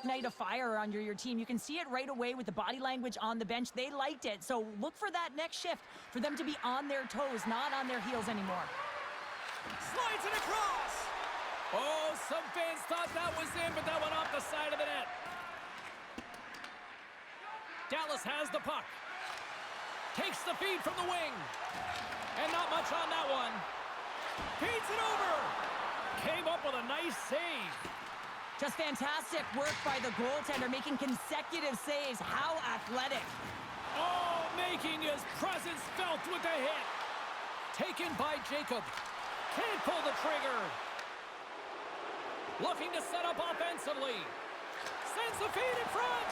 ignite a fire under your team. You can see it right away with the body language on the bench. They liked it. So look for that next shift for them to be on their toes, not on their heels anymore. Slides it across. Oh, some fans thought that was in, but that went off the side of the net. Dallas has the puck. Takes the feed from the wing. And not much on that one. Feeds it over. Came up with a nice save. Just fantastic work by the goaltender, making consecutive saves. How athletic. Oh, making his presence felt with the hit. Taken by Jacob. Can't pull the trigger. Looking to set up offensively. Sends the feed in front.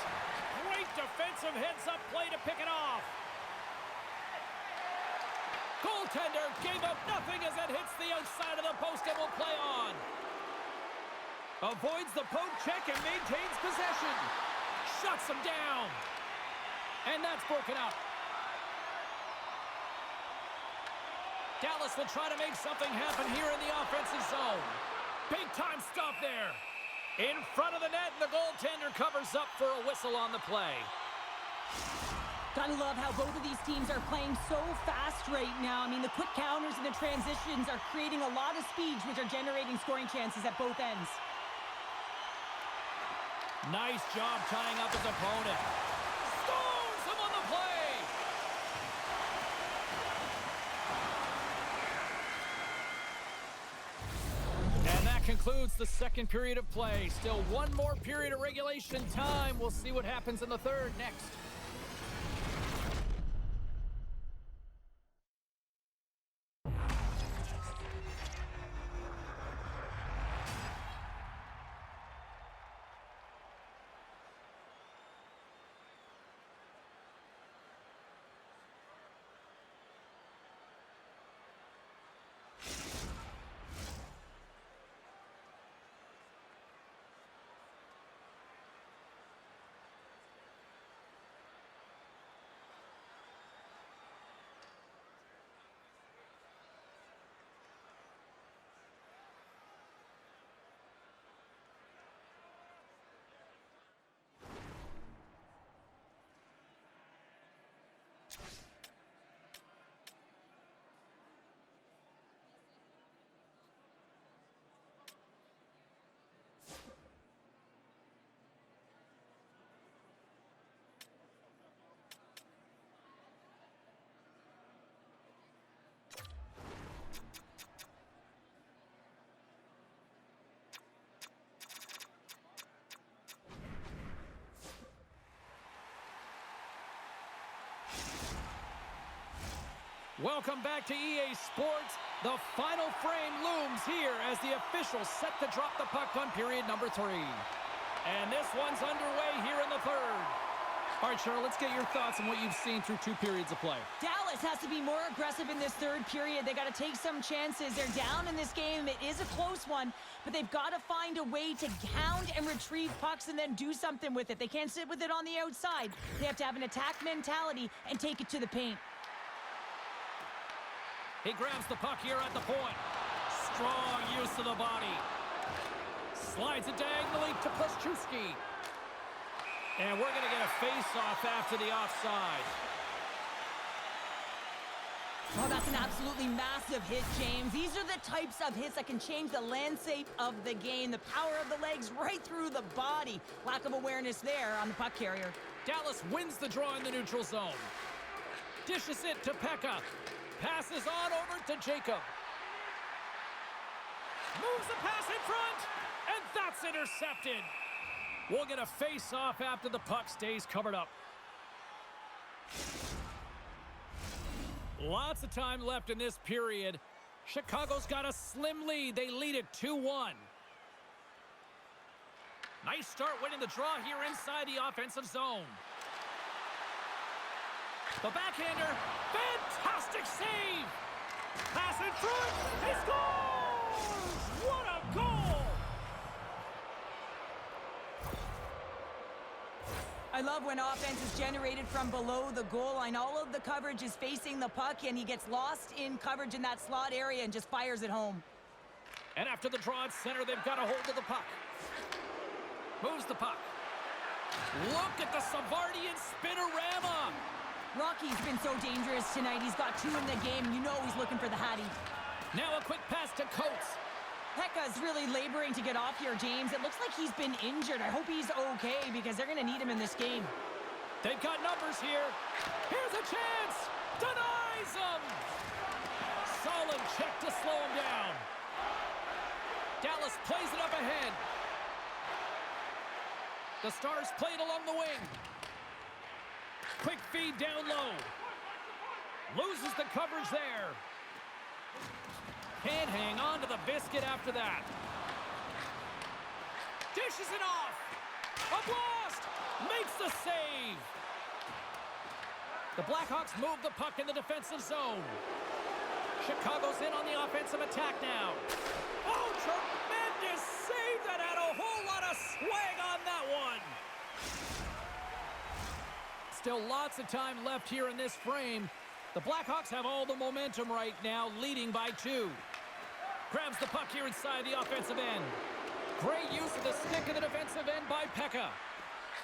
Great defensive heads-up play to pick it off. Goaltender gave up nothing as it hits the outside of the post and will play on. Avoids the poke check and maintains possession. Shuts him down. And that's broken up. Dallas will try to make something happen here in the offensive zone. Big time stop there. In front of the net, and the goaltender covers up for a whistle on the play. Gotta love how both of these teams are playing so fast right now. I mean, the quick counters and the transitions are creating a lot of speeds, which are generating scoring chances at both ends. Nice job tying up his opponent. Scores him on the play. And that concludes the second period of play. Still one more period of regulation time. We'll see what happens in the third next. Welcome back to EA Sports. The final frame looms here as the officials set to drop the puck on period number 3. And this one's underway here in the third. All right, Cheryl, let's get your thoughts on what you've seen through 2 periods of play. Dallas has to be more aggressive in this third period. They got to take some chances. They're down in this game. It is a close one, but they've got to find a way to hound and retrieve pucks and then do something with it. They can't sit with it on the outside. They have to have an attack mentality and take it to the paint. He grabs the puck here at the point. Strong use of the body. Slides it diagonally to Pleszczewski. And we're going to get a face-off after the offside. Oh, that's an absolutely massive hit, James. These are the types of hits that can change the landscape of the game. The power of the legs right through the body. Lack of awareness there on the puck carrier. Dallas wins the draw in the neutral zone. Dishes it to Pekka. Passes on over to Jacob. Moves the pass in front, and that's intercepted. We'll get a face-off after the puck stays covered up. Lots of time left in this period. Chicago's got a slim lead. They lead it 2-1. Nice start winning the draw here inside the offensive zone. The backhander, fantastic save! Pass in front, he scores! What a goal! I love when offense is generated from below the goal line. All of the coverage is facing the puck, and he gets lost in coverage in that slot area and just fires it home. And after the draw at center, they've got a hold of the puck. Moves the puck. Look at the Savardian spinorama. Rocky's been so dangerous tonight. He's got 2 in the game. You know he's looking for the Hattie. Now a quick pass to Coates. Pekka's really laboring to get off here, James. It looks like he's been injured. I hope he's okay because they're going to need him in this game. They've got numbers here. Here's a chance. Denies him. Solid check to slow him down. Dallas plays it up ahead. The Stars played along the wing. Quick feed down low. Loses the coverage there. Can't hang on to the biscuit after that. Dishes it off. A blast. Makes the save. The Blackhawks move the puck in the defensive zone. Chicago's in on the offensive attack now. Oh, tremendous save that had a whole lot of swag on that one. Still lots of time left here in this frame. The Blackhawks have all the momentum right now, leading by 2. Grabs the puck here inside the offensive end. Great use of the stick in the defensive end by Pekka.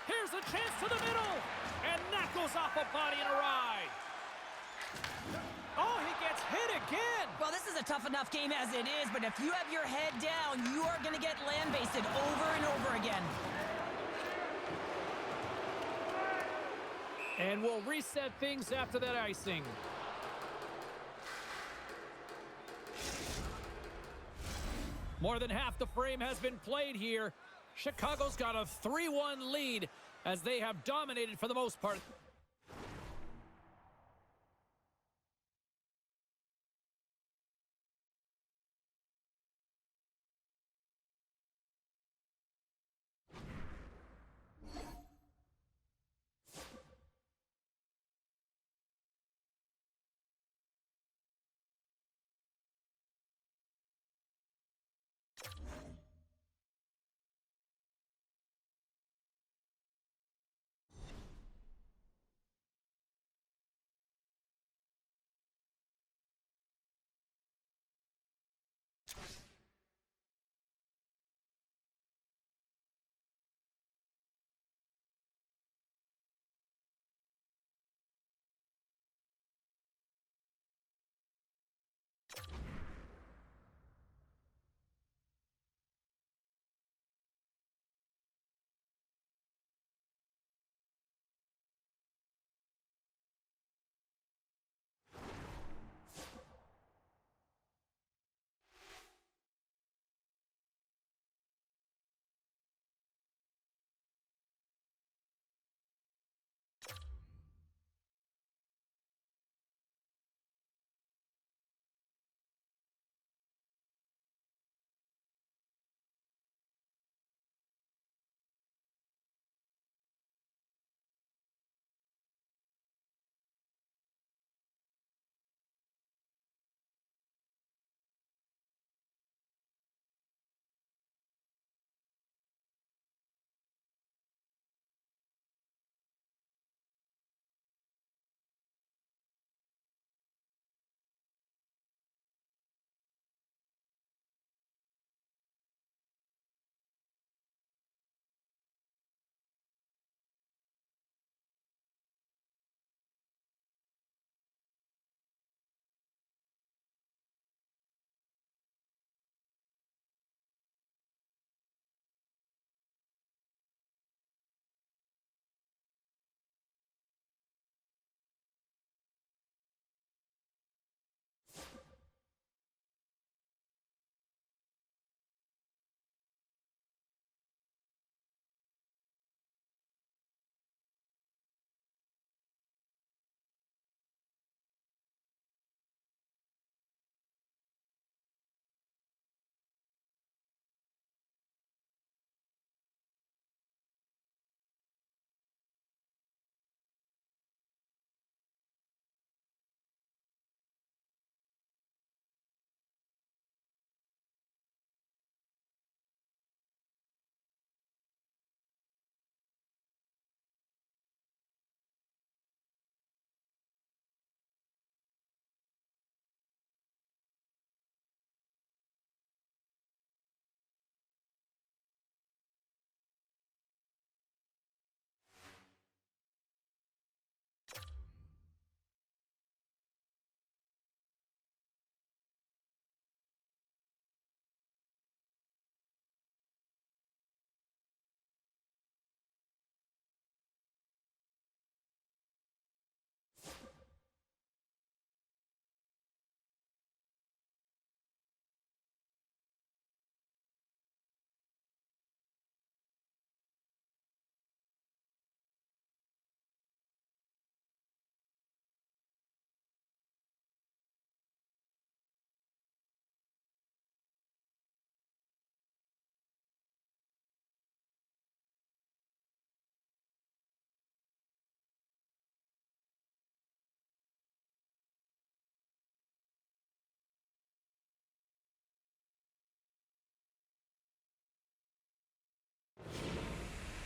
Here's a chance to the middle. And that goes off a body and a ride. Oh, he gets hit again. Well, this is a tough enough game as it is, but if you have your head down, you are going to get land-basted over and over again. And we'll reset things after that icing. More than half the frame has been played here. Chicago's got a 3-1 lead as they have dominated for the most part.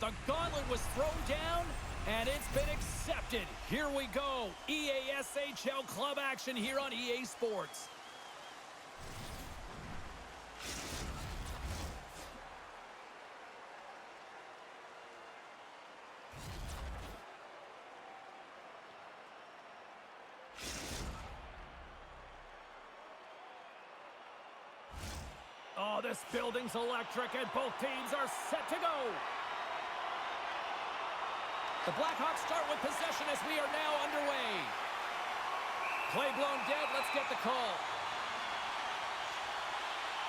The gauntlet was thrown down, and it's been accepted. Here we go. EASHL club action here on EA Sports. Oh, this building's electric, and both teams are set to go. The Blackhawks start with possession as we are now underway. Play blown dead. Let's get the call.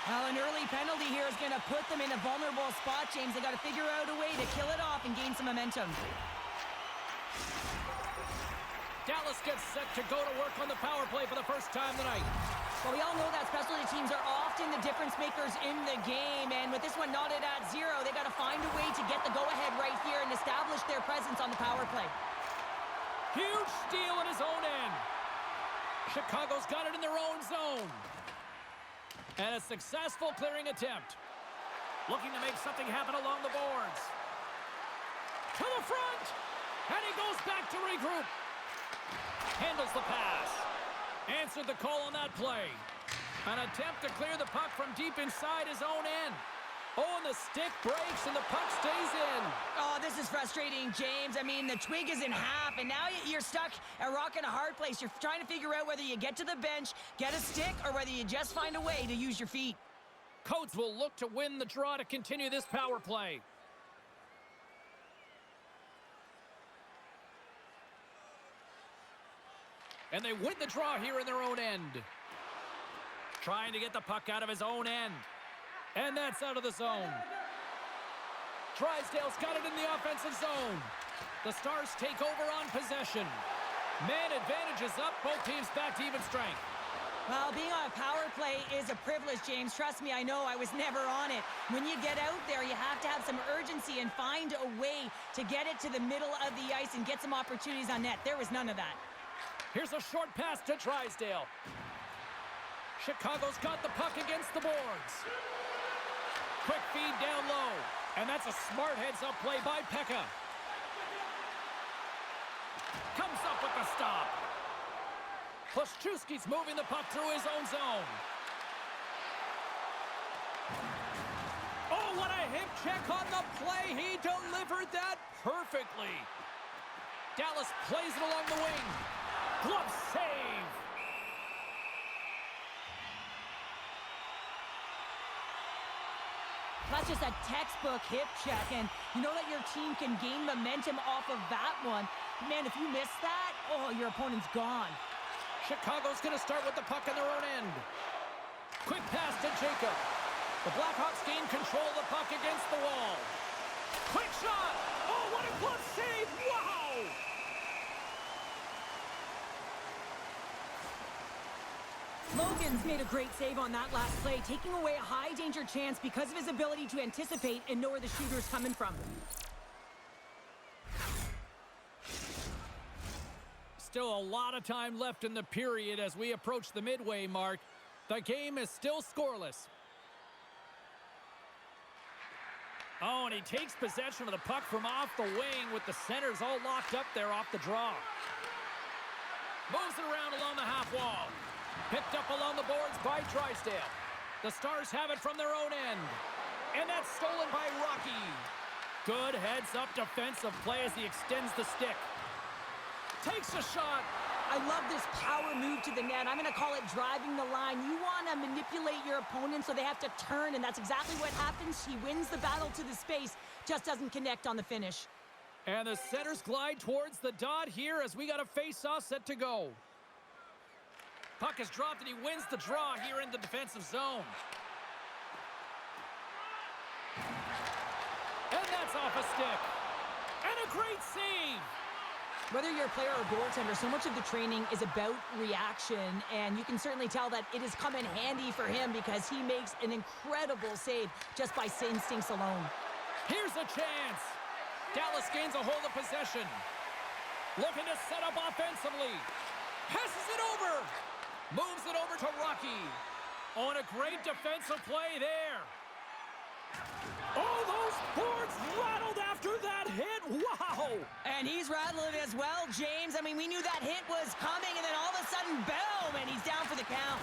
Well, an early penalty here is going to put them in a vulnerable spot, James. They got to figure out a way to kill it off and gain some momentum. Dallas gets set to go to work on the power play for the first time tonight. Well, we all know that specialty teams are often the difference makers in the game, and with this one knotted at 0, they got to find a way to get the go-ahead right here and establish their presence on the power play. Huge steal in his own end. Chicago's got it in their own zone. And a successful clearing attempt. Looking to make something happen along the boards. To the front! And he goes back to regroup. Handles the pass. Answered the call on that play. An attempt to clear the puck from deep inside his own end. Oh, and the stick breaks and the puck stays in. Oh, this is frustrating, James. I mean, the twig is in half, and now you're stuck a rock in a hard place. You're trying to figure out whether you get to the bench, get a stick, or whether you just find a way to use your feet. Codes will look to win the draw to continue this power play. And they win the draw here in their own end. Trying to get the puck out of his own end. And that's out of the zone. Drysdale's got it in the offensive zone. The Stars take over on possession. Man advantage is up. Both teams back to even strength. Well, being on a power play is a privilege, James. Trust me, I know. I was never on it. When you get out there, you have to have some urgency and find a way to get it to the middle of the ice and get some opportunities on net. There was none of that. Here's a short pass to Drysdale. Chicago's got the puck against the boards. Quick feed down low. And that's a smart heads-up play by Pekka. Comes up with the stop. Plaszczewski's moving the puck through his own zone. Oh, what a hip check on the play. He delivered that perfectly. Dallas plays it along the wing. Glove save. That's just a textbook hip check, and you know that your team can gain momentum off of that one. Man, if you miss that, oh, your opponent's gone. Chicago's going to start with the puck on their own end. Quick pass to Jacob. The Blackhawks gain control of the puck against the wall. Quick shot. Oh, what a glove save. Wow. Logan's made a great save on that last play, taking away a high-danger chance because of his ability to anticipate and know where the shooter's coming from. Still a lot of time left in the period as we approach the midway mark. The game is still scoreless. Oh, and he takes possession of the puck from off the wing with the centers all locked up there off the draw. Moves it around along the half wall. Picked up along the boards by Drysdale. The Stars have it from their own end. And that's stolen by Rocky. Good heads-up defensive play as he extends the stick. Takes a shot. I love this power move to the net. I'm going to call it driving the line. You want to manipulate your opponent so they have to turn, and that's exactly what happens. He wins the battle to the space, just doesn't connect on the finish. And the centers glide towards the dot here as we got a face-off set to go. Puck is dropped and he wins the draw here in the defensive zone. And that's off a stick. And a great save. Whether you're a player or goaltender, so much of the training is about reaction, and you can certainly tell that it has come in handy for him because he makes an incredible save just by instincts alone. Here's a chance. Dallas gains a hold of possession. Looking to set up offensively. Passes it over. Moves it over to Rocky. Oh, and a great defensive play there. Oh, those Sports rattled after that hit. Wow! And he's rattling as well, James. I mean, we knew that hit was coming, and then all of a sudden, boom, and he's down for the count.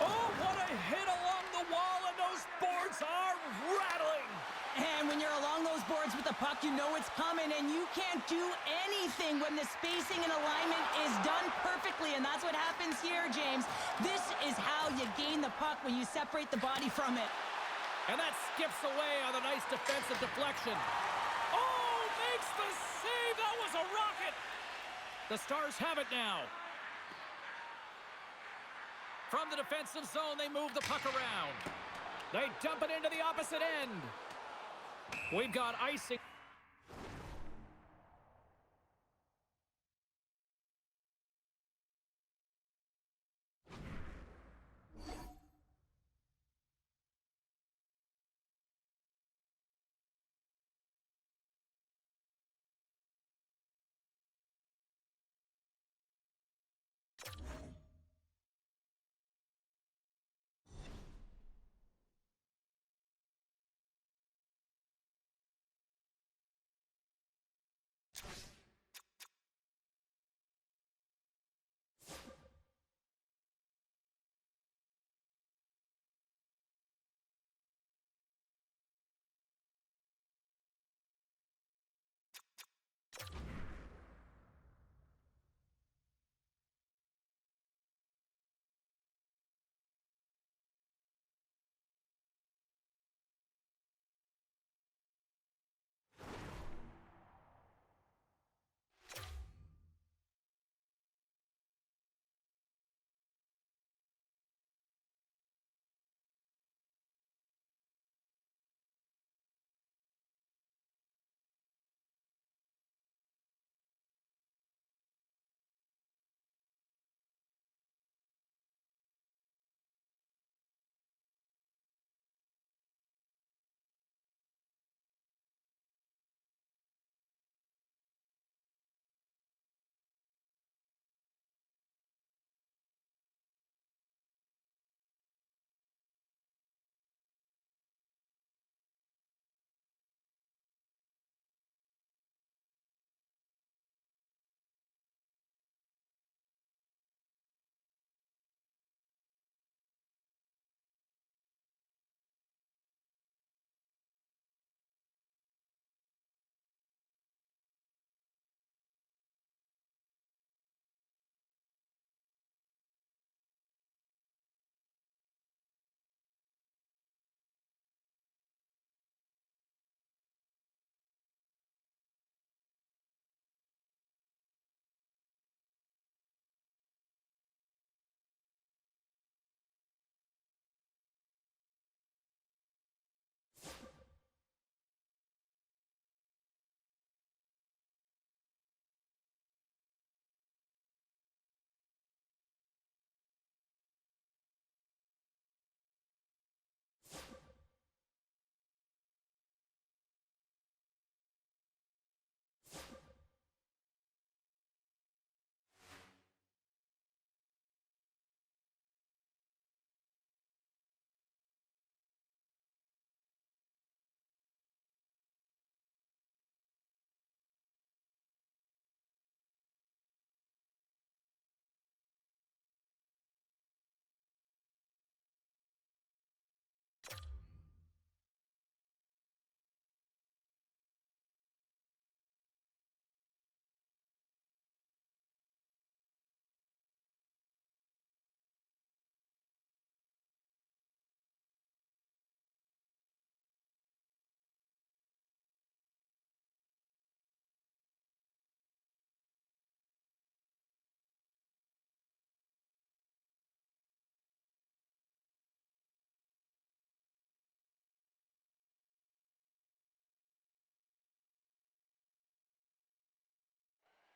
Oh, what a hit along the wall, and those boards are rattling. And when you're along those boards with the puck, you know it's coming, and you can't do anything when the spacing and alignment is done perfectly, and that's what happens here, James. This is how you gain the puck, when you separate the body from it. And that skips away on a nice defensive deflection. Oh, makes the save. That was a rocket. The Stars have it now. From the defensive zone, they move the puck around. They dump it into the opposite end. We've got icing.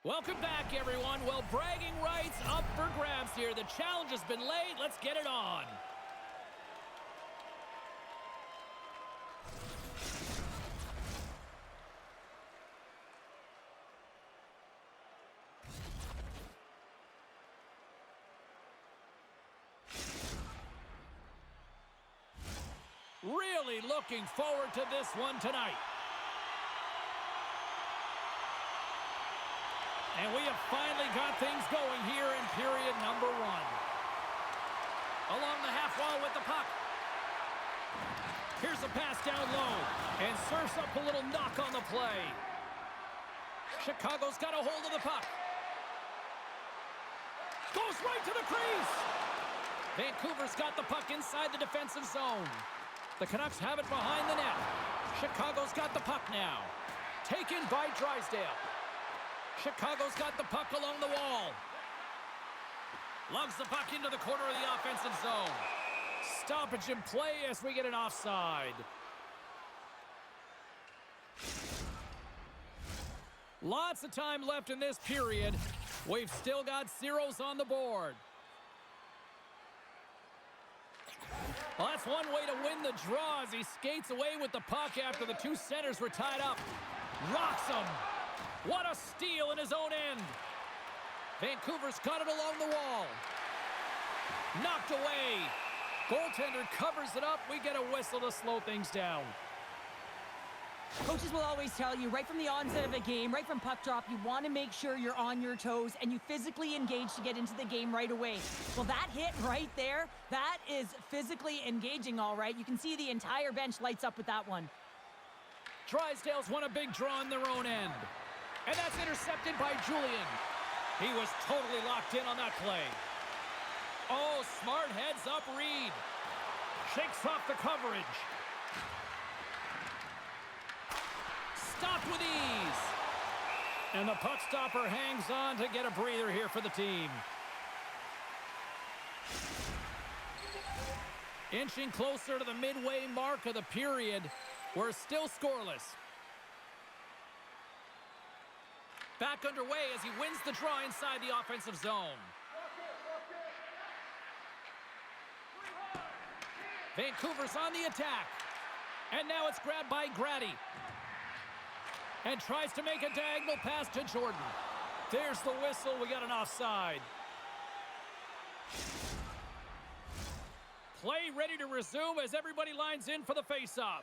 Welcome back, everyone. Well, bragging rights up for grabs here. The challenge has been laid. Let's get it on. Really looking forward to this one tonight. And we have finally got things going here in period number 1. Along the half wall with the puck. Here's a pass down low. And serves up a little knock on the play. Chicago's got a hold of the puck. Goes right to the crease. Vancouver's got the puck inside the defensive zone. The Canucks have it behind the net. Chicago's got the puck now. Taken by Drysdale. Chicago's got the puck along the wall. Lugs the puck into the corner of the offensive zone. Stoppage in play as we get an offside. Lots of time left in this period. We've still got zeros on the board. Well, that's one way to win the draw as he skates away with the puck after the two centers were tied up. Rocks him. What a steal in his own end. Vancouver's got it along the wall. Knocked away. Goaltender covers it up. We get a whistle to slow things down. Coaches will always tell you, right from the onset of a game, right from puck drop, you want to make sure you're on your toes and you physically engage to get into the game right away. Well, that hit right there, that is physically engaging, all right. You can see the entire bench lights up with that one. Drysdale's won a big draw in their own end. And that's intercepted by Julian. He was totally locked in on that play. Oh, smart heads up Reed. Shakes off the coverage. Stopped with ease. And the puck stopper hangs on to get a breather here for the team. Inching closer to the midway mark of the period. We're still scoreless. Back underway as he wins the draw inside the offensive zone. Vancouver's on the attack. And now it's grabbed by Grady. And tries to make a diagonal pass to Jordan. There's the whistle. We got an offside. Play ready to resume as everybody lines in for the faceoff.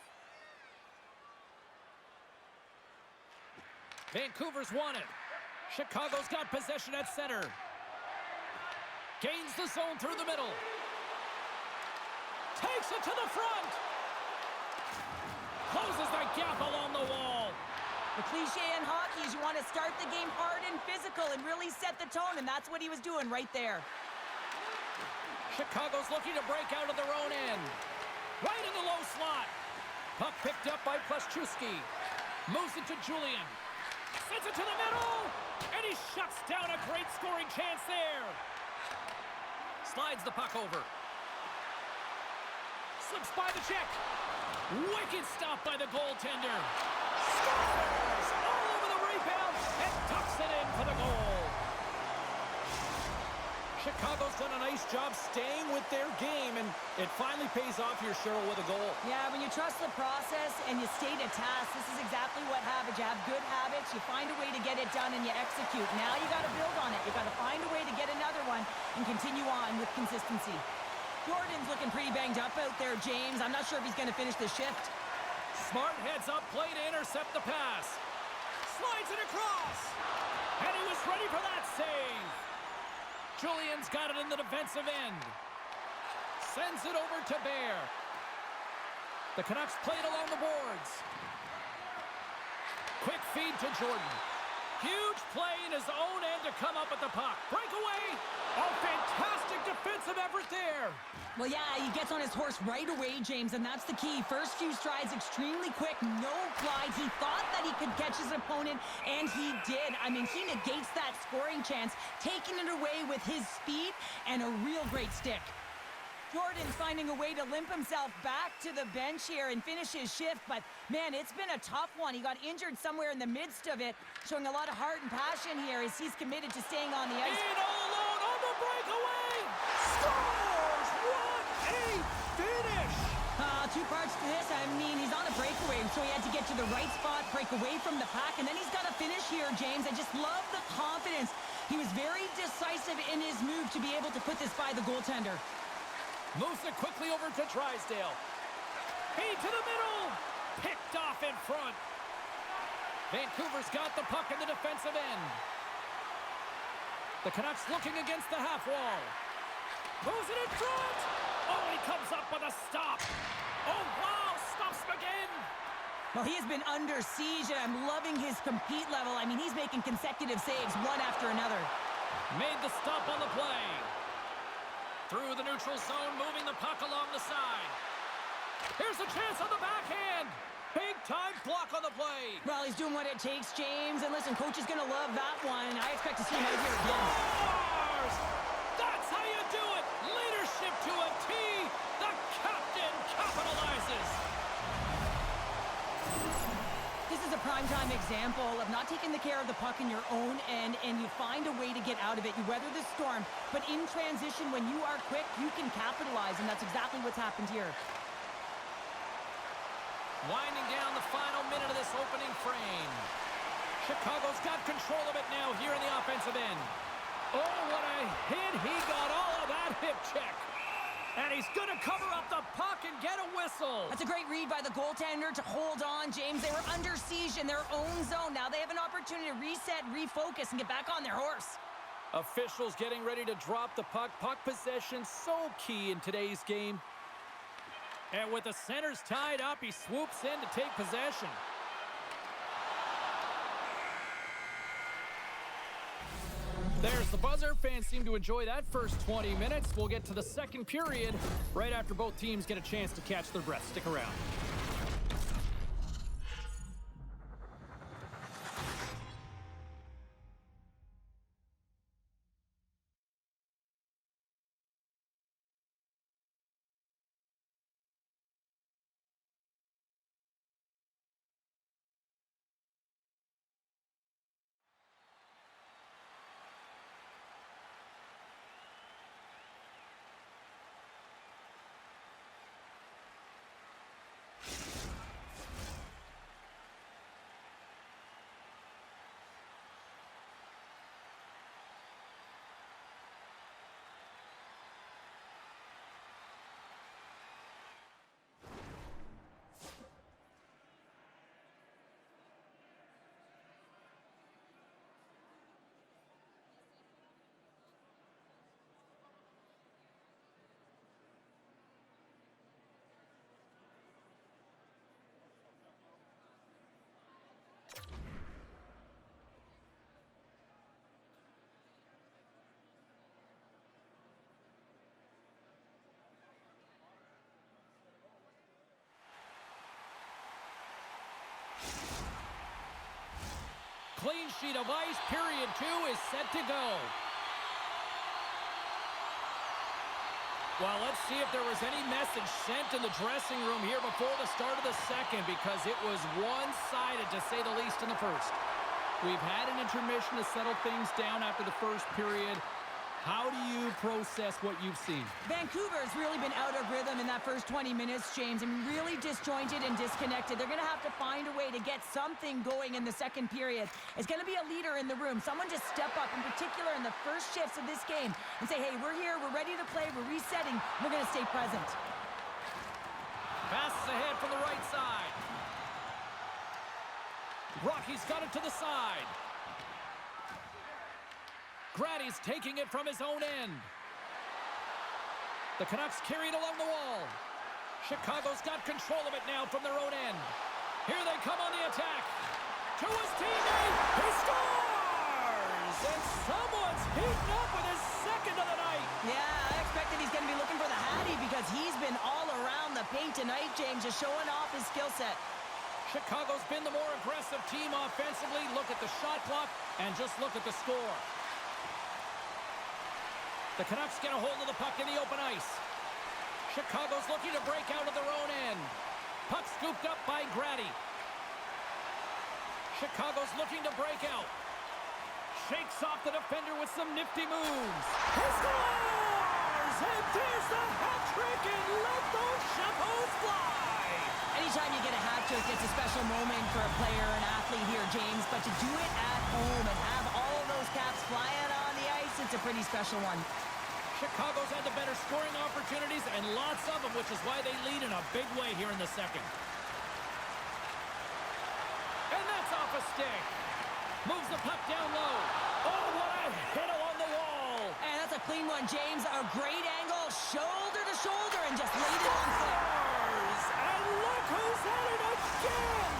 Vancouver's won it. Chicago's got possession at center. Gains the zone through the middle. Takes it to the front. Closes the gap along the wall. The cliche in hockey is you want to start the game hard and physical and really set the tone, and that's what he was doing right there. Chicago's looking to break out of their own end. Right in the low slot. Puck picked up by Pluszewski. Moves it to Julian. Sends it to the middle. And he shuts down a great scoring chance there. Slides the puck over. Slips by the check. Wicked stop by the goaltender. Scores! All over the rebound and tucks it in for the goal. Chicago's done a nice job staying with their game, and it finally pays off here, Cheryl, with a goal. Yeah, when you trust the process and you stay to task, this is exactly what happens. You have good habits, you find a way to get it done, and you execute. Now you got to build on it. You got to find a way to get another one and continue on with consistency. Jordan's looking pretty banged up out there, James. I'm not sure if he's going to finish the shift. Smart heads up play to intercept the pass. Slides it across. And he was ready for that save. Julian's got it in the defensive end. Sends it over to Bear. The Canucks play it along the boards. Quick feed to Jordan. Huge play in his own end to come up with the puck. Breakaway. A fantastic defensive effort there. Well, yeah, he gets on his horse right away, James, and that's the key. First few strides extremely quick, no glide. He thought that he could catch his opponent, and he did. I mean, he negates that scoring chance, taking it away with his speed and a real great stick. Jordan's finding a way to limp himself back to the bench here and finish his shift, but man, it's been a tough one. He got injured somewhere in the midst of it, showing a lot of heart and passion here as he's committed to staying on the ice. In all alone on the breakaway! Scores! What a finish! Two parts to this. I mean, he's on a breakaway, so he had to get to the right spot, break away from the pack, and then he's got to finish here, James. I just love the confidence. He was very decisive in his move to be able to put this by the goaltender. Moves it quickly over to Drysdale. Feed to the middle. Picked off in front. Vancouver's got the puck in the defensive end. The Canucks looking against the half wall. Throws it in front. Oh, he comes up with a stop. Oh, wow, stops him again. Well, he has been under siege, and I'm loving his compete level. I mean, he's making consecutive saves, one after another. Made the stop on the play. Through the neutral zone, moving the puck along the side. Here's a chance on the backhand. Big-time block on the play. Well, he's doing what it takes, James. And listen, coach is going to love that one. I expect to see him out here again. Scores! That's how you do it. Leadership to a T. The captain capitalizes. This is a primetime example of not taking the care of the puck in your own end, and you find a way to get out of it. You weather the storm, but in transition, when you are quick, you can capitalize, and that's exactly what's happened here. Winding down the final minute of this opening frame. Chicago's got control of it now here in the offensive end. Oh, what a hit. He got all of that hip check. And he's going to cover up the puck and get a whistle. That's a great read by the goaltender to hold on, James. They were under siege in their own zone. Now they have an opportunity to reset, refocus, and get back on their horse. Officials getting ready to drop the puck. Puck possession so key in today's game. And with the centers tied up, he swoops in to take possession. There's the buzzer. Fans seem to enjoy that first 20 minutes. We'll get to the second period right after both teams get a chance to catch their breath. Stick around. Clean sheet of ice. Period 2 is set to go. Well, let's see if there was any message sent in the dressing room here before the start of the second, because it was one-sided, to say the least, in the first. We've had an intermission to settle things down after the first period. How do you process what you've seen? Vancouver's really been out of rhythm in that first 20 minutes, James, and really disjointed and disconnected. They're going to have to find a way to get something going in the second period. It's going to be a leader in the room. Someone just step up, in particular in the first shifts of this game, and say, hey, we're here, we're ready to play, we're resetting, we're going to stay present. Passes ahead from the right side. Rocky's got it to the side. Grady's taking it from his own end. The Canucks carry it along the wall. Chicago's got control of it now from their own end. Here they come on the attack. To his teammate. He scores! And someone's heating up with his second of the night. Yeah, I expected he's going to be looking for the Hattie, because he's been all around the paint tonight, James, just showing off his skill set. Chicago's been the more aggressive team offensively. Look at the shot clock and just look at the score. The Canucks get a hold of the puck in the open ice. Chicago's looking to break out of their own end. Puck scooped up by Grady. Chicago's looking to break out. Shakes off the defender with some nifty moves. He scores! And there's the hat trick, and let those chapeaus fly! Anytime you get a hat trick, it's a special moment for a player, an athlete here, James. But to do it at home and have all of those caps flying on the ice, it's a pretty special one. Chicago's had the better scoring opportunities and lots of them, which is why they lead in a big way here in the second. And that's off a stick. Moves the puck down low. Oh, what a hit along the wall. And that's a clean one, James. A great angle, shoulder to shoulder, and just laid it on foot. And look who's at it again.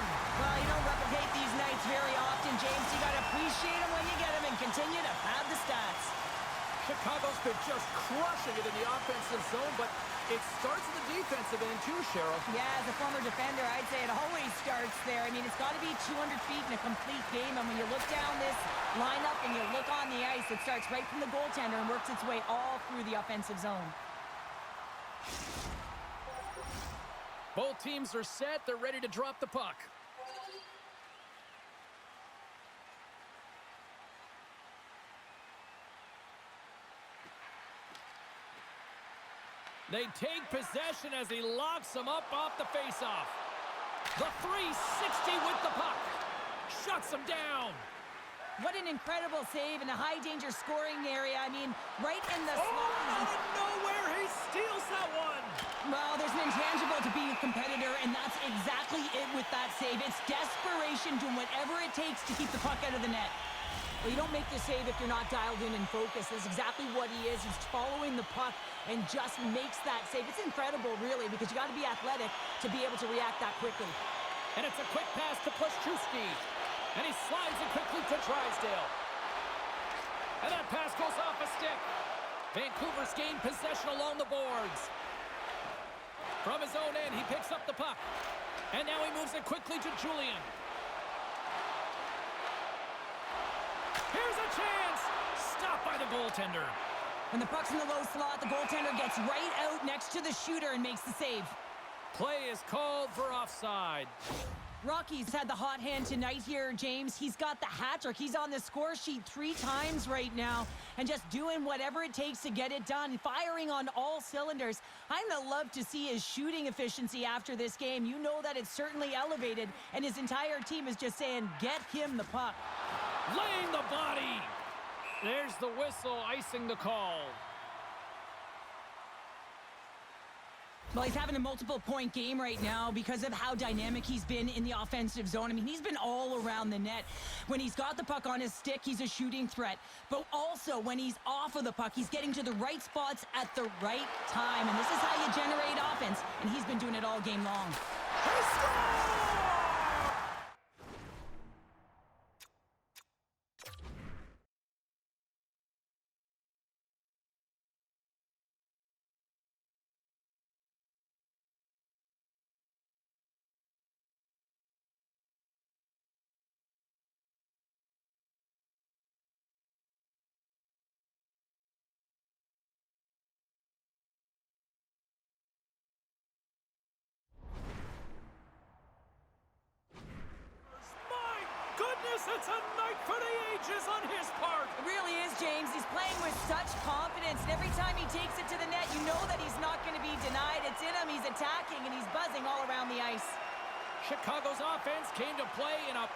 Well, you don't replicate these nights very often, James. You got to appreciate them when you get them and continue to pad the stats. Chicago's been just crushing it in the offensive zone, but it starts in the defensive end too, Cheryl. Yeah, as a former defender, I'd say it always starts there. I mean, it's got to be 200 feet in a complete game, and when you look down this lineup and you look on the ice, it starts right from the goaltender and works its way all through the offensive zone. Both teams are set. They're ready to drop the puck. They take possession as he locks him up off the faceoff. The 360 with the puck. Shuts him down. What an incredible save in a high-danger scoring area. I mean, right in the slot. Out of nowhere, he steals that one. Well, there's an intangible to being a competitor, and that's exactly it with that save. It's desperation, doing whatever it takes to keep the puck out of the net. Well, you don't make the save if you're not dialed in and focused. That's exactly what he is. He's following the puck and just makes that save. It's incredible, really, because you got to be athletic to be able to react that quickly. And it's a quick pass to Pluszczewski. And he slides it quickly to Drysdale. And that pass goes off a stick. Vancouver's gained possession along the boards. From his own end, he picks up the puck. And now he moves it quickly to Julian. Here's a chance! Stopped by the goaltender. When the puck's in the low slot, the goaltender gets right out next to the shooter and makes the save. Play is called for offside. Rocky's had the hot hand tonight here, James. He's got the hat trick. He's on the score sheet 3 times right now and just doing whatever it takes to get it done, firing on all cylinders. I'm going to love to see his shooting efficiency after this game. You know that it's certainly elevated, and his entire team is just saying, get him the puck. Laying the body. There's the whistle, icing the call. Well, he's having a multiple-point game right now because of how dynamic he's been in the offensive zone. I mean, he's been all around the net. When he's got the puck on his stick, he's a shooting threat. But also, when he's off of the puck, he's getting to the right spots at the right time. And this is how you generate offense. And he's been doing it all game long. He scores! It's a night for the ages on his part. It really is, James. He's playing with such confidence, and every time he takes it to the net, you know that he's not going to be denied. It's in him, he's attacking, and he's buzzing all around the ice. Chicago's offense came to play in a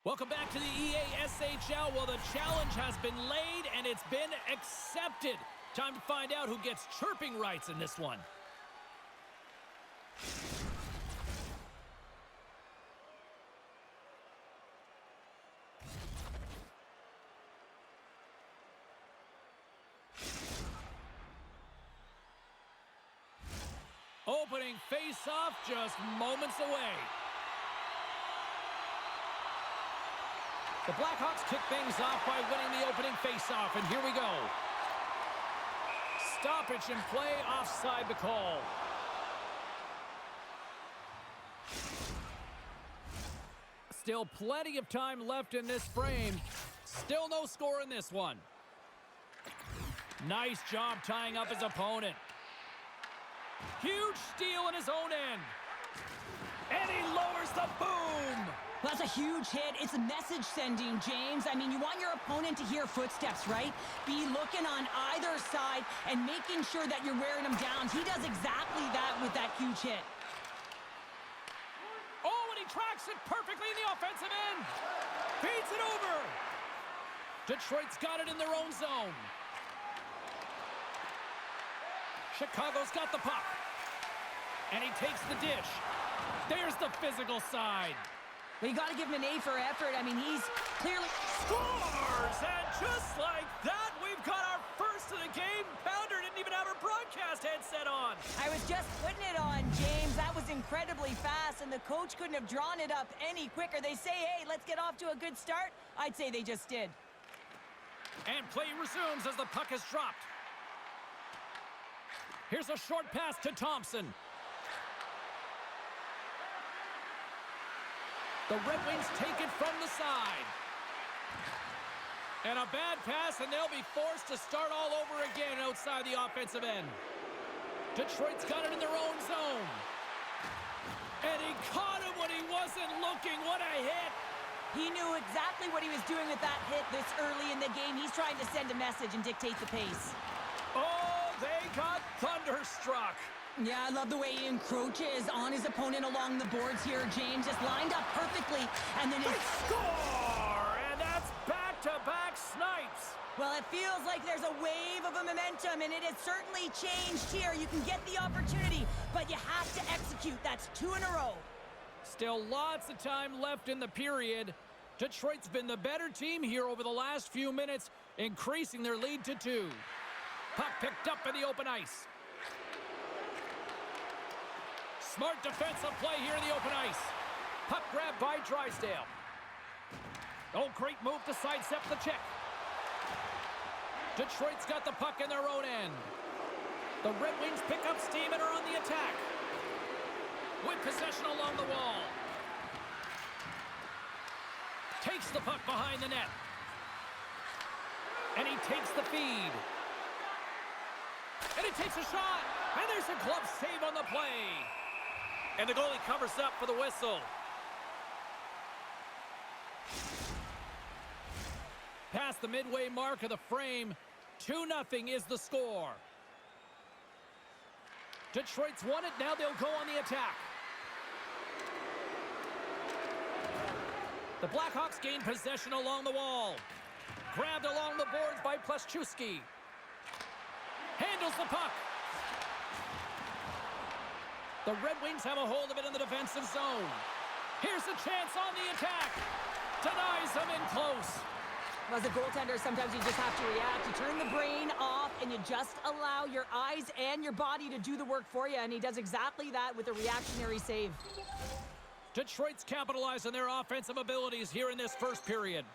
Welcome back to the EASHL. Well, the challenge has been laid and it's been accepted. Time to find out who gets chirping rights in this one. Opening face-off just moments away. The Blackhawks kick things off by winning the opening face-off, and here we go. Stoppage in play, offside the call. Still plenty of time left in this frame. Still no score in this one. Nice job tying up his opponent. Huge steal in his own end. And he lowers the boom. That's a huge hit. It's a message sending, James. I mean, you want your opponent to hear footsteps, right? Be looking on either side and making sure that you're wearing them down. He does exactly that with that huge hit. Oh, and he tracks it perfectly in the offensive end. Feeds it over. Detroit's got it in their own zone. Chicago's got the puck. And he takes the dish. There's the physical side. Well, you got to give him an A for effort. I mean, he's clearly... Scores! And just like that, we've got our first of the game. Pounder didn't even have her broadcast headset on. I was just putting it on, James. That was incredibly fast, and the coach couldn't have drawn it up any quicker. They say, hey, let's get off to a good start. I'd say they just did. And play resumes as the puck is dropped. Here's a short pass to Thompson. The Red Wings take it from the side. And a bad pass, and they'll be forced to start all over again outside the offensive end. Detroit's got it in their own zone. And he caught him when he wasn't looking. What a hit. He knew exactly what he was doing with that hit this early in the game. He's trying to send a message and dictate the pace. Oh, they got thunderstruck. Yeah, I love the way he encroaches on his opponent along the boards here, James. Just lined up perfectly, and then they score! And that's back-to-back snipes. Well, it feels like there's a wave of a momentum, and it has certainly changed here. You can get the opportunity, but you have to execute. That's 2 in a row. Still lots of time left in the period. Detroit's been the better team here over the last few minutes, increasing their lead to 2. Puck picked up in the open ice. Smart defensive play here in the open ice. Puck grabbed by Drysdale. Oh, great move to sidestep the check. Detroit's got the puck in their own end. The Red Wings pick up steam and are on the attack. With possession along the wall. Takes the puck behind the net. And he takes the feed. And he takes a shot. And there's a glove save on the play. And the goalie covers up for the whistle. Past the midway mark of the frame, 2-0 is the score. Detroit's won it, now they'll go on the attack. The Blackhawks gain possession along the wall. Grabbed along the boards by Pleszczewski. Handles the puck. The Red Wings have a hold of it in the defensive zone. Here's a chance on the attack. Denies them in close. As a goaltender, sometimes you just have to react. You turn the brain off, and you just allow your eyes and your body to do the work for you, and he does exactly that with a reactionary save. Detroit's capitalized on their offensive abilities here in this first period.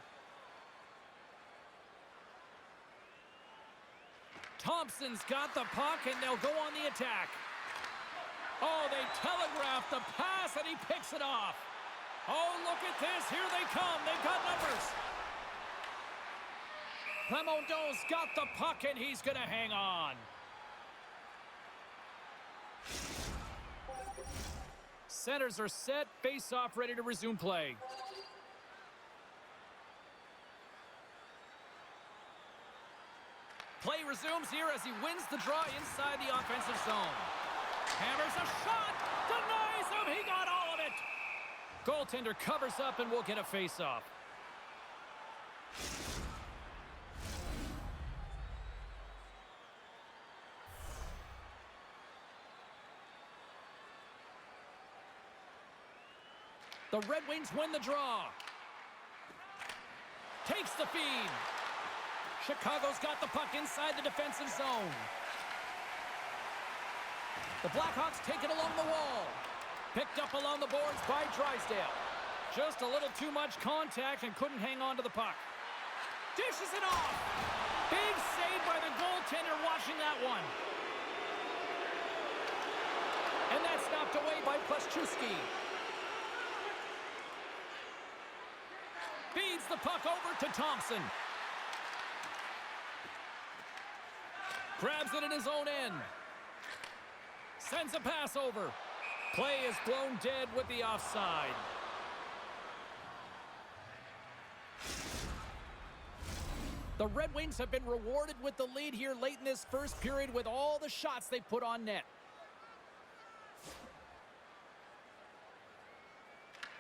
Thompson's got the puck, and they'll go on the attack. Oh, they telegraph the pass, and he picks it off. Oh, look at this. Here they come. They've got numbers. Clementon's got the puck, and he's going to hang on. Centers are set. Face-off ready to resume play. Play resumes here as he wins the draw inside the offensive zone. Hammers a shot. Denies him. He got all of it. Goaltender covers up and will get a face-off. The Red Wings win the draw. Takes the feed. Chicago's got the puck inside the defensive zone. The Blackhawks take it along the wall. Picked up along the boards by Drysdale. Just a little too much contact and couldn't hang on to the puck. Dishes it off. Big save by the goaltender watching that one. And that's knocked away by Pluszczewski. Feeds the puck over to Thompson. Grabs it in his own end. Sends a pass over. Play is blown dead with the offside. The Red Wings have been rewarded with the lead here late in this first period with all the shots they put on net.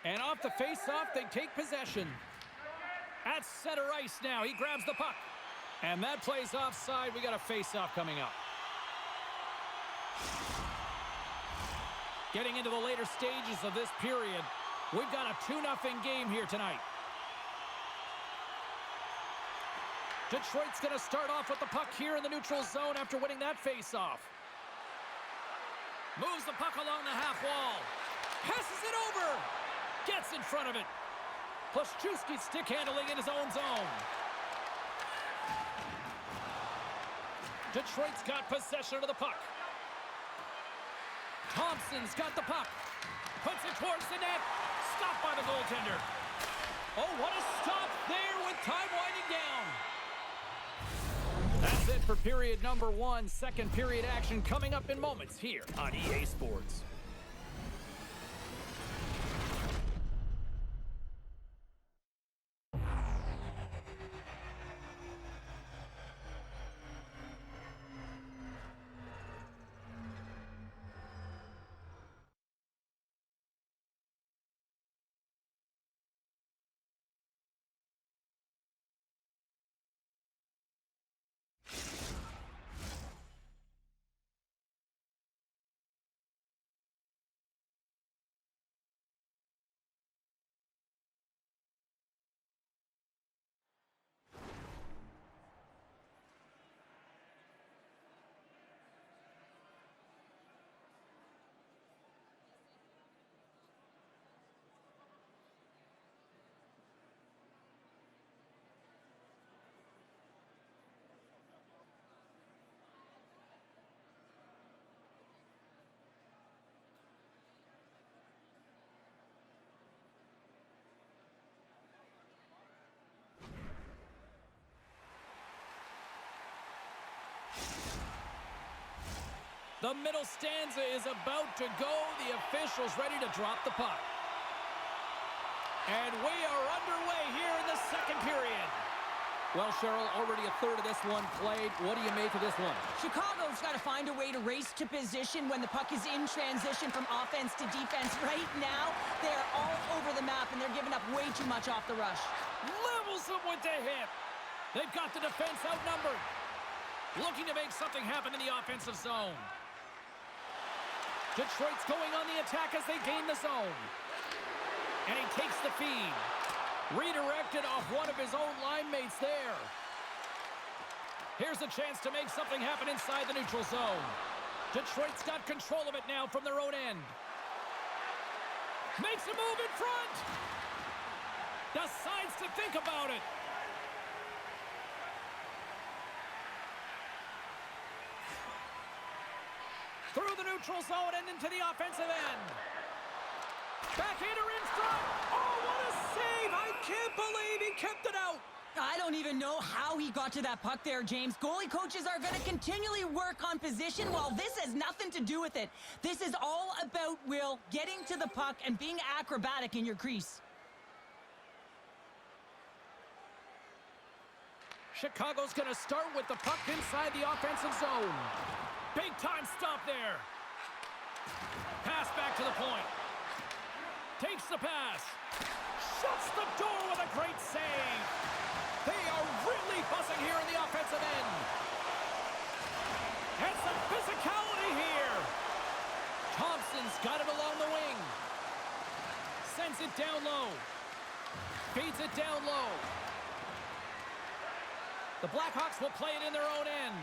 And off the face-off, they take possession. At center ice now, he grabs the puck. And that plays offside. We got a face-off coming up. Getting into the later stages of this period, we've got a 2-0 game here tonight. Detroit's going to start off with the puck here in the neutral zone after winning that face-off. Moves the puck along the half wall. Passes it over. Gets in front of it. Pluszczewski stick handling in his own zone. Detroit's got possession of the puck. Thompson's got the puck. Puts it towards the net. Stopped by the goaltender. Oh, what a stop there with time winding down. That's it for period number 1. Second period action coming up in moments here on EA Sports. The middle stanza is about to go. The officials ready to drop the puck. And we are underway here in the second period. Well, Cheryl, already a third of this one played. What do you make of this one? Chicago's got to find a way to race to position when the puck is in transition from offense to defense. Right now, they're all over the map, and they're giving up way too much off the rush. Levels them with the hip. They've got the defense outnumbered. Looking to make something happen in the offensive zone. Detroit's going on the attack as they gain the zone. And he takes the feed. Redirected off one of his own line mates there. Here's a chance to make something happen inside the neutral zone. Detroit's got control of it now from their own end. Makes a move in front. Decides to think about it. Through the neutral zone and into the offensive end. Backhander in front. Oh, what a save. I can't believe he kept it out. I don't even know how he got to that puck there, James. Goalie coaches are going to continually work on position while this has nothing to do with it. This is all about, Will, getting to the puck and being acrobatic in your crease. Chicago's going to start with the puck inside the offensive zone. Big time stop there. Pass back to the point. Takes the pass. shuts the door with a great save. They are really buzzing here in the offensive end. And some physicality here. Thompson's got it along the wing. Sends it down low. Feeds it down low. The Blackhawks will play it in their own end.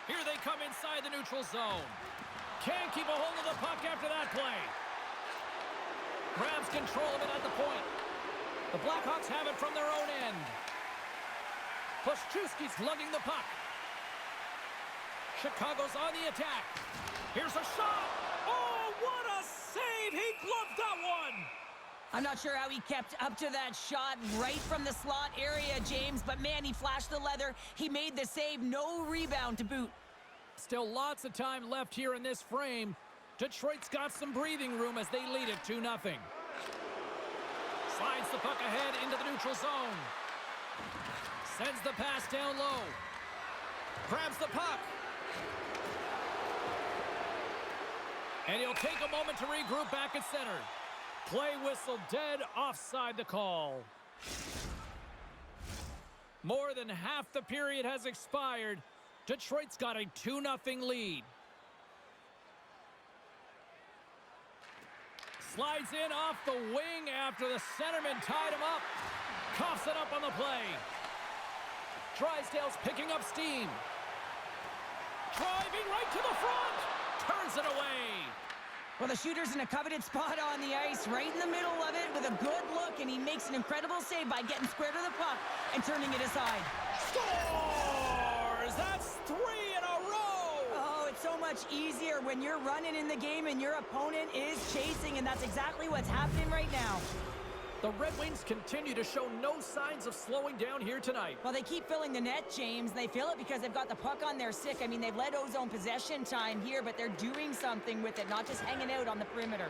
Here they come inside the neutral zone. Can't keep a hold of the puck after that play. Grabs control of it at the point. The Blackhawks have it from their own end. Pluszewski's lugging the puck. Chicago's on the attack. Here's a shot. Oh, what a save! He gloved that one! I'm not sure how he kept up to that shot right from the slot area, James, but man, he flashed the leather. He made the save, no rebound to boot. Still lots of time left here in this frame. Detroit's got some breathing room as they lead it 2-0. Slides the puck ahead into the neutral zone. Sends the pass down low. Grabs the puck. And he'll take a moment to regroup back at center. Play whistle dead, offside the call. More than half the period has expired. Detroit's got a 2-0 lead. Slides in off the wing after the centerman tied him up. Coughs it up on the play. Drysdale's picking up steam. Driving right to the front. Turns it away. Well, the shooter's in a coveted spot on the ice, right in the middle of it with a good look, and he makes an incredible save by getting square to the puck and turning it aside. Scores! That's 3 in a row! Oh, it's so much easier when you're running in the game and your opponent is chasing, and that's exactly what's happening right now. The Red Wings continue to show no signs of slowing down here tonight. Well, they keep filling the net, James. They fill it because they've got the puck on their stick. I mean, they've led ozone possession time here, but they're doing something with it, not just hanging out on the perimeter.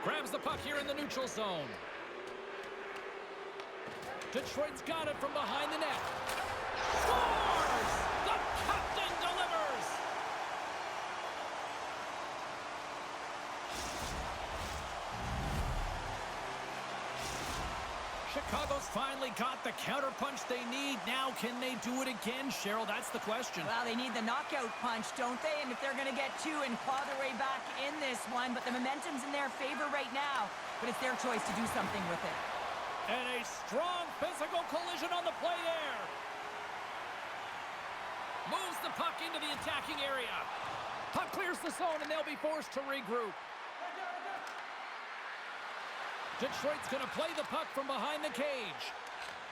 Grabs the puck here in the neutral zone. Detroit's got it from behind the net. Scores! The captain delivers! Chicago's finally got the counterpunch they need. Now, can they do it again, Cheryl? That's the question. Well, they need the knockout punch, don't they? And if they're going to get 2 and claw their way back in this one, but the momentum's in their favor right now. But it's their choice to do something with it. And a strong physical collision on the play there. Moves the puck into the attacking area. Puck clears the zone, and they'll be forced to regroup. Detroit's going to play the puck from behind the cage.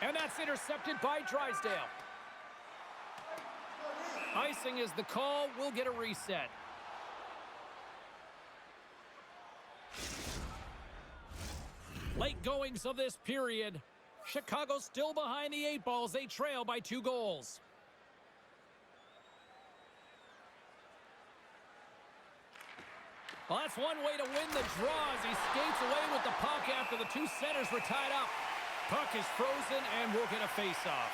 And that's intercepted by Drysdale. Icing is the call. We'll get a reset. Late goings of this period. Chicago still behind the 8 balls. They trail by 2 goals. Well, that's one way to win the draw as he skates away with the puck after the 2 centers were tied up. Puck is frozen, and we'll get a face-off.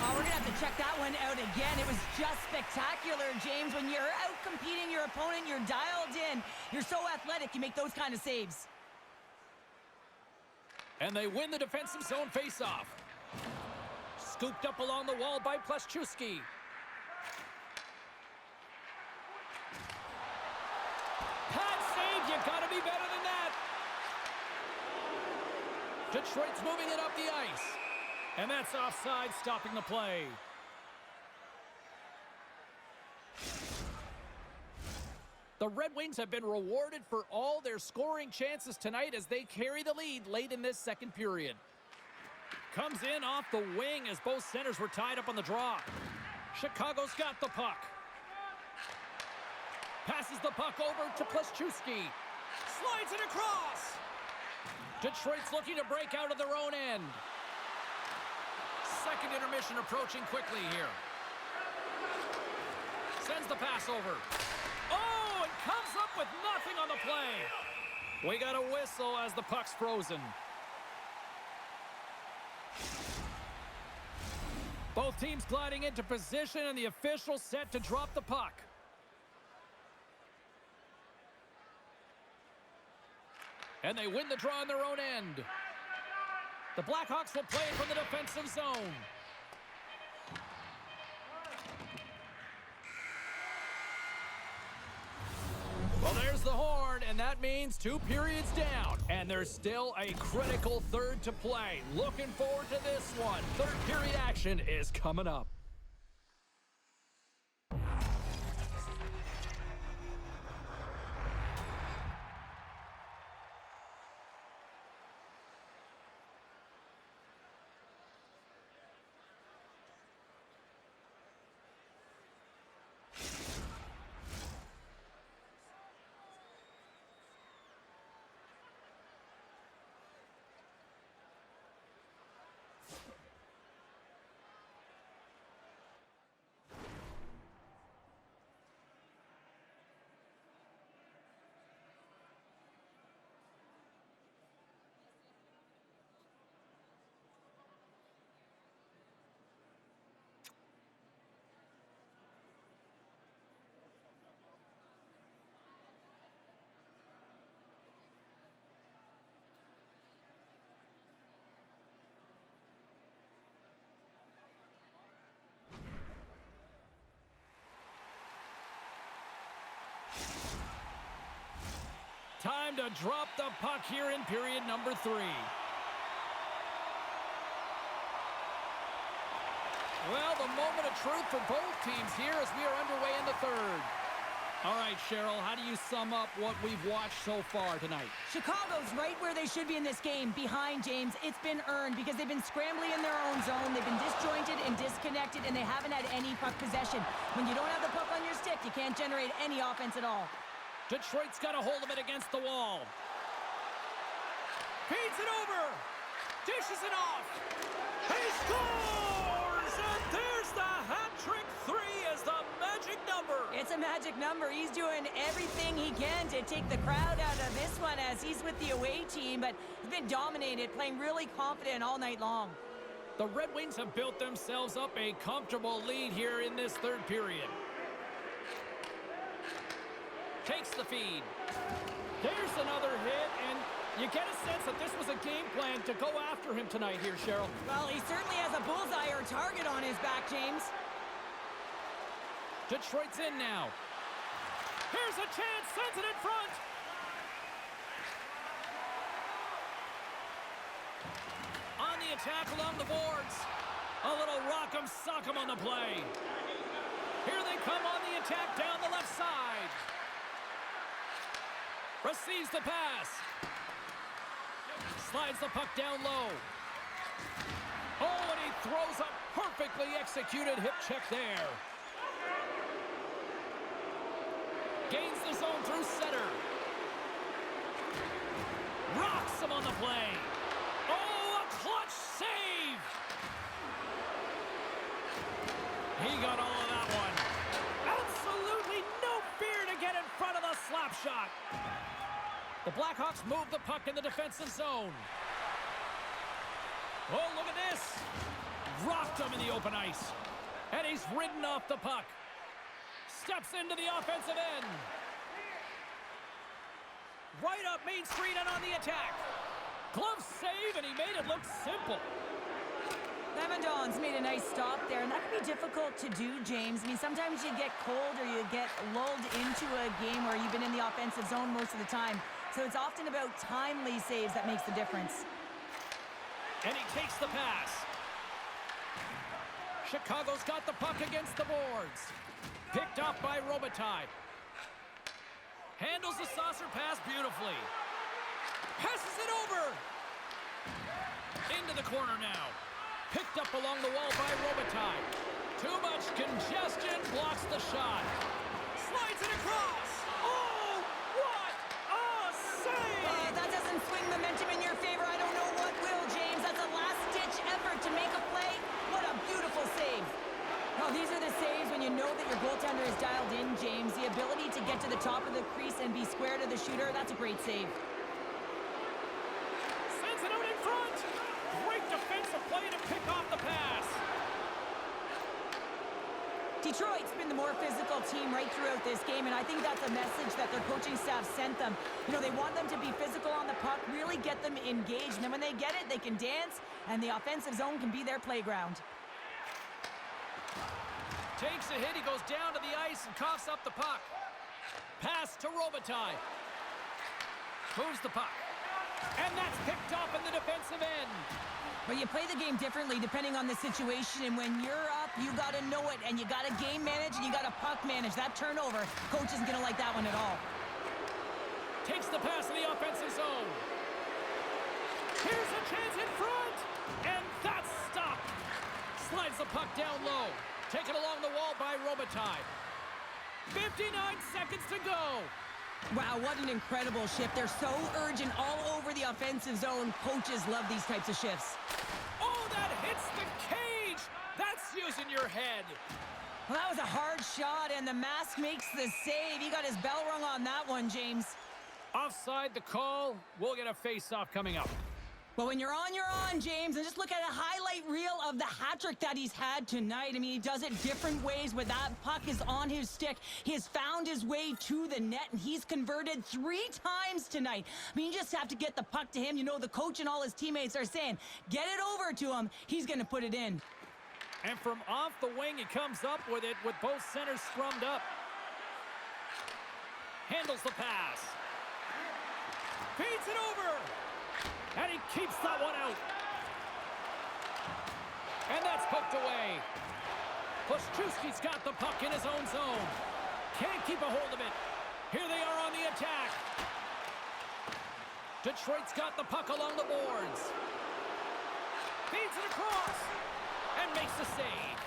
Oh, we're going to have to check that one out again. It was just spectacular, James. When you're out competing your opponent, you're dialed in. You're so athletic, you make those kind of saves. And they win the defensive zone face-off. Scooped up along the wall by Pluszewski. Pad save, you gotta be better than that. Detroit's moving it up the ice. And that's offside, stopping the play. The Red Wings have been rewarded for all their scoring chances tonight as they carry the lead late in this second period. Comes in off the wing as both centers were tied up on the draw. Chicago's got the puck. Passes the puck over to Pluszewski. Slides it across. Detroit's looking to break out of their own end. Second intermission approaching quickly here. Sends the pass over. Oh, and comes up with nothing on the play. We got a whistle as the puck's frozen. Both teams gliding into position, and the official set to drop the puck. And they win the draw on their own end. The Blackhawks will play it from the defensive zone. Well, there's the horn, and that means 2 periods down. And there's still a critical third to play. Looking forward to this one. Third period action is coming up. Time to drop the puck here in period number 3. Well, the moment of truth for both teams here as we are underway in the third. All right, Cheryl, how do you sum up what we've watched so far tonight? Chicago's right where they should be in this game, behind James. It's been earned because they've been scrambling in their own zone. They've been disjointed and disconnected, and they haven't had any puck possession. When you don't have the puck on your stick, you can't generate any offense at all. Detroit's got a hold of it against the wall. Feeds it over. Dishes it off. He scores! And there's the hat trick 3 as the magic number. It's a magic number. He's doing everything he can to take the crowd out of this one as he's with the away team, but he's been dominated, playing really confident all night long. The Red Wings have built themselves up a comfortable lead here in this third period. Takes the feed. There's another hit, and you get a sense that this was a game plan to go after him tonight here, Cheryl. Well, he certainly has a bullseye or target on his back, James. Detroit's in now. Here's a chance, sends it in front. On the attack along the boards. A little rock'em sock'em on the play. Here they come on the attack down the left side. Receives the pass. Slides the puck down low. Oh, and he throws a perfectly executed hip check there. Gains the zone through center. Rocks him on the play. Oh, a clutch save. He got all of that one. Absolutely no fear to get in front of the slap shot. The Blackhawks move the puck in the defensive zone. Oh, look at this. Rocked him in the open ice. And he's ridden off the puck. Steps into the offensive end. Right up Main Street and on the attack. Glove save, and he made it look simple. Lavendon's made a nice stop there, and that can be difficult to do, James. I mean, sometimes you get cold or you get lulled into a game where you've been in the offensive zone most of the time. So it's often about timely saves that makes the difference. And he takes the pass. Chicago's got the puck against the boards. Picked up by Robitaille. Handles the saucer pass beautifully. Passes it over. Into the corner now. Picked up along the wall by Robitaille. Too much congestion, blocks the shot. Slides it across. Oh, what a save! That doesn't swing momentum in your favor. I don't know what will, James. That's a last-ditch effort to make a play. What a beautiful save. Well, these are the saves when you know that your goaltender is dialed in, James. The ability to get to the top of the crease and be square to the shooter, that's a great save. Sends it out in front. Great defensive play to pick off the pass. Detroit's been the more physical team right throughout this game, and I think that's a message that their coaching staff sent them. You know, they want them to be physical on the puck, really get them engaged, and then when they get it, they can dance, and the offensive zone can be their playground. Takes a hit, he goes down to the ice and coughs up the puck. Pass to Robitaille. Moves the puck. And that's picked off in the defensive end. But you play the game differently depending on the situation, and when you're up, you got to know it, and you got to game manage, and you got to puck manage. That turnover, coach isn't going to like that one at all. Takes the pass in the offensive zone. Here's a chance in front, and that's stopped. Slides the puck down low. Taken along the wall by Robitaille. 59 seconds to go. Wow, what an incredible shift. They're so urgent all over the offensive zone. Coaches love these types of shifts. Oh, that hits the cage. That's using your head. Well, that was a hard shot, and the mask makes the save. He got his bell rung on that one, James. Offside the call. We'll get a face-off coming up. Well, when you're on, James, and just look at a highlight reel of the hat-trick that he's had tonight. I mean, he does it different ways where that puck is on his stick. He has found his way to the net, and he's converted 3 times tonight. I mean, you just have to get the puck to him. You know, the coach and all his teammates are saying, get it over to him. He's going to put it in. And from off the wing, he comes up with it with both centers scrummed up. Handles the pass. Feeds it over. And he keeps that one out. And that's poked away. Koszczewski's got the puck in his own zone. Can't keep a hold of it. Here they are on the attack. Detroit's got the puck along the boards. Feeds it across. And makes the save.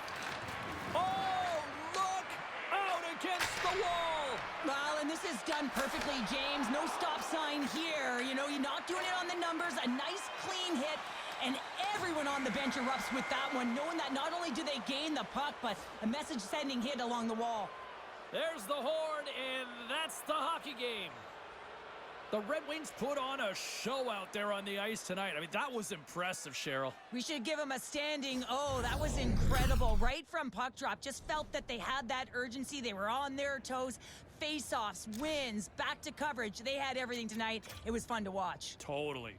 Oh, look out against the wall. Well, and this is done perfectly, James. No stop sign here. You know, you're not doing it on the numbers. A nice, clean hit. And everyone on the bench erupts with that one, knowing that not only do they gain the puck, but a message-sending hit along the wall. There's the horn, and that's the hockey game. The Red Wings put on a show out there on the ice tonight. I mean, that was impressive, Cheryl. We should give them a standing O. That was incredible. Right from puck drop. Just felt that they had that urgency. They were on their toes. Face-offs, wins, back to coverage. They had everything tonight. It was fun to watch. Totally.